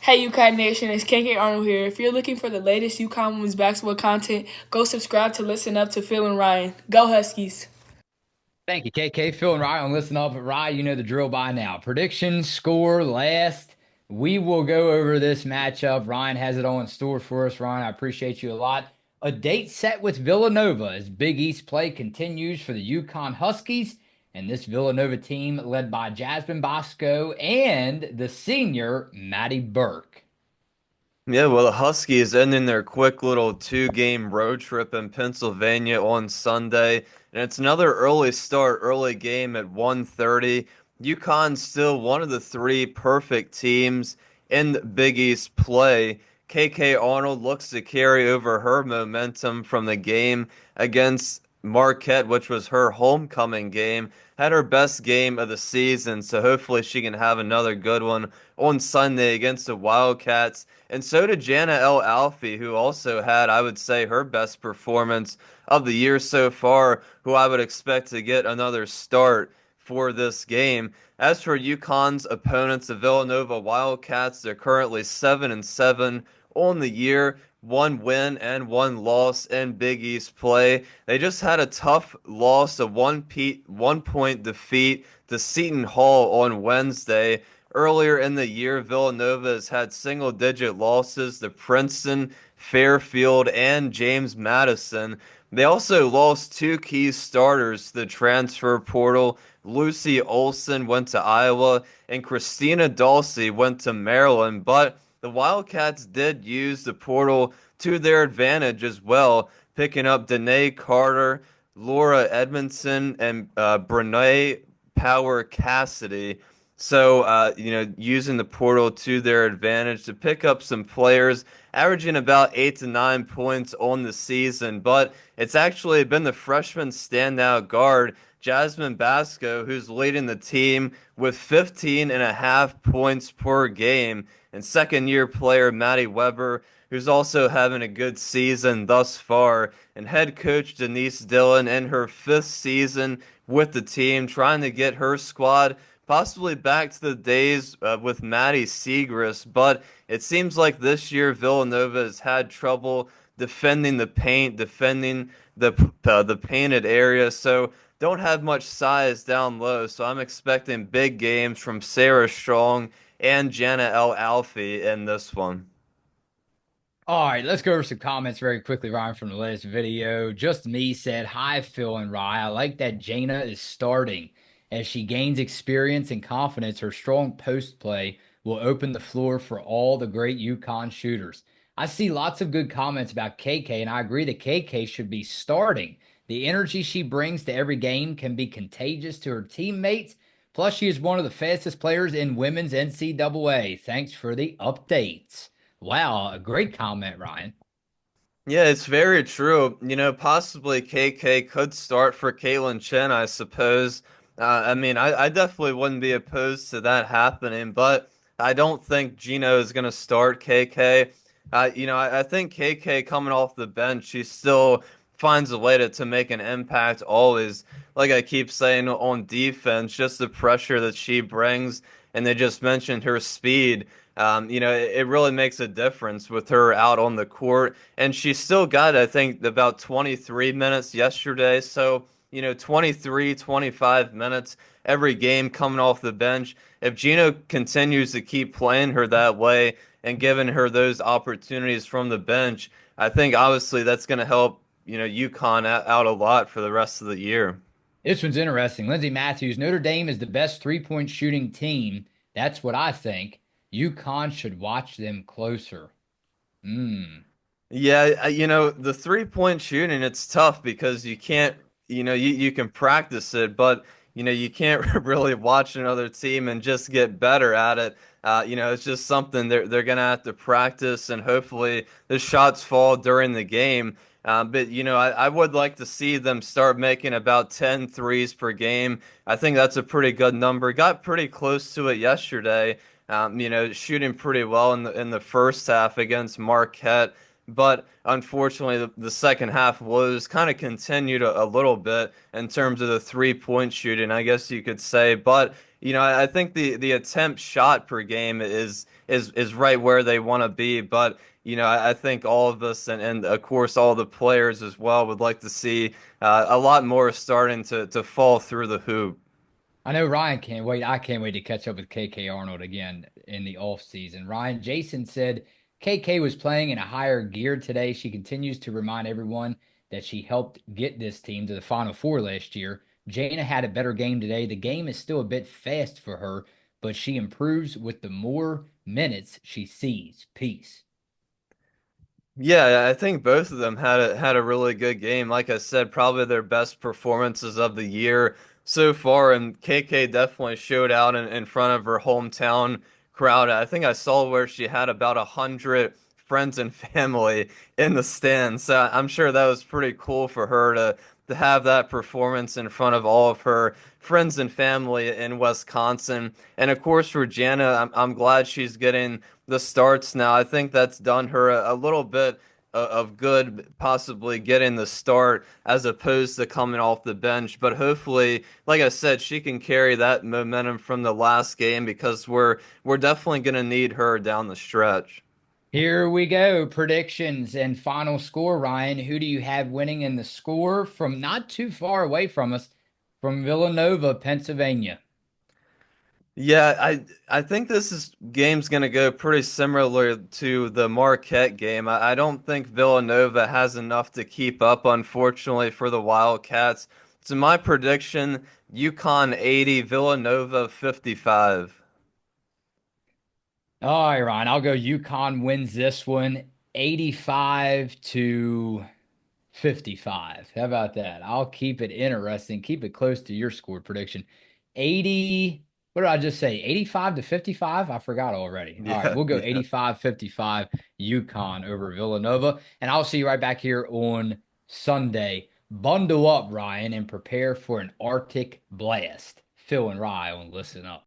Hey UConn Nation, it's KK Arnold here. If you're looking for the latest UConn women's basketball content, go subscribe to Listen Up to Phil and Ryan. Go Huskies! Thank you, KK. Phil and Ryan, listen up. Ryan, you know the drill by now. Prediction, score, last. We will go over this matchup. Ryan has it all in store for us. Ryan, I appreciate you a lot. A date set with Villanova as Big East play continues for the UConn Huskies. And this Villanova team led by Jasmine Bosco and the senior Maddie Burke. Yeah, well, the Huskies ending their quick little two-game road trip in Pennsylvania on Sunday, and it's another early start, early game at 1:30. UConn's still one of the three perfect teams in the Big East play. KK Arnold looks to carry over her momentum from the game against Marquette, which was her homecoming game. Had her best game of the season, so hopefully she can have another good one on Sunday against the Wildcats. And so did Jana L. Alfie, who also had, I would say, her best performance of the year so far, who I would expect to get another start for this game. As for UConn's opponents, the Villanova Wildcats, they're currently 7-7 on the year, one win and one loss in Big East play. They just had a tough loss, a one-point defeat to Seton Hall on Wednesday. Earlier in the year, Villanova has had single-digit losses to Princeton, Fairfield, and James Madison. They also lost two key starters to the transfer portal. Lucy Olson went to Iowa, and Christina Dulce went to Maryland. But the Wildcats did use the portal to their advantage as well, picking up Danae Carter, Laura Edmondson, and Brene Power Cassidy. So, using the portal to their advantage to pick up some players, averaging about 8 to 9 points on the season. But it's actually been the freshman standout guard, Jasmine Basco, who's leading the team with 15 and a half points per game. And second year player, Maddie Weber, who's also having a good season thus far. And head coach Denise Dillon in her fifth season with the team, trying to get her squad possibly back to the days with Maddie Siegrist, but it seems like this year Villanova has had trouble defending the paint, defending the painted area, so don't have much size down low. So I'm expecting big games from Sarah Strong and Jana L. Alfie in this one. All right, let's go over some comments very quickly, Ryan, from the latest video. Just Me said, "Hi, Phil and Rye. I like that Jaina is starting. As she gains experience and confidence, her strong post play will open the floor for all the great UConn shooters." I see lots of good comments about KK, and I agree that KK should be starting. The energy she brings to every game can be contagious to her teammates. Plus, she is one of the fastest players in women's NCAA. Thanks for the updates. Wow, a great comment, Ryan. Yeah, it's very true. Possibly KK could start for Caitlin Chen, I suppose. I definitely wouldn't be opposed to that happening, but I don't think Gino is going to start KK. I think KK coming off the bench, she still finds a way to make an impact always. Like I keep saying on defense, just the pressure that she brings, and they just mentioned her speed. It really makes a difference with her out on the court. And she still got, I think, about 23 minutes yesterday. So, 23, 25 minutes every game coming off the bench. If Gino continues to keep playing her that way and giving her those opportunities from the bench, I think obviously that's going to help, UConn out a lot for the rest of the year. This one's interesting. Lindsey Matthews, Notre Dame is the best three-point shooting team. That's what I think. UConn should watch them closer. Hmm. Yeah, the three-point shooting, it's tough because you can't, you can practice it, but, you can't really watch another team and just get better at it. It's just something they're gonna have to practice, and hopefully the shots fall during the game. But, I would like to see them start making about 10 threes per game. I think that's a pretty good number. Got pretty close to it yesterday. Shooting pretty well in the first half against Marquette. but unfortunately, the second half was kind of continued a little bit in terms of the 3-point shooting, I guess you could say. But I think the attempt shot per game is right where they want to be. But I think all of us and of course all the players as well would like to see a lot more starting to fall through the hoop. I know Ryan can't wait. I can't wait to catch up with KK Arnold again in the off season. Ryan, Jason said KK was playing in a higher gear today. She continues to remind everyone that she helped get this team to the Final Four last year. Jana had a better game today. The game is still a bit fast for her, but she improves with the more minutes she sees. Peace. Yeah, I think both of them had a really good game. Like I said, probably their best performances of the year so far, and KK definitely showed out in front of her hometown crowd. I think I saw where she had about 100 friends and family in the stands. So I'm sure that was pretty cool for her to have that performance in front of all of her friends and family in Wisconsin. And of course, for Jana, I'm glad she's getting the starts now. I think that's done her a little bit of good, possibly getting the start as opposed to coming off the bench. But hopefully, like I said, she can carry that momentum from the last game because we're definitely going to need her down the stretch. Here we go. Predictions and final score, Ryan. Who do you have winning in the score from not too far away from us, from Villanova, Pennsylvania? Yeah, I think this is game's going to go pretty similar to the Marquette game. I don't think Villanova has enough to keep up, unfortunately, for the Wildcats. So my prediction, UConn 80, Villanova 55. All right, Ryan. I'll go UConn wins this one 85 to 55. How about that? I'll keep it interesting, keep it close to your score prediction. 80, what did I just say? 85 to 55? I forgot already. All right, Yeah, we'll go yeah. 85-55 UConn over Villanova. And I'll see you right back here on Sunday. Bundle up, Ryan, and prepare for an Arctic blast. Phil and Rye on Listen Up.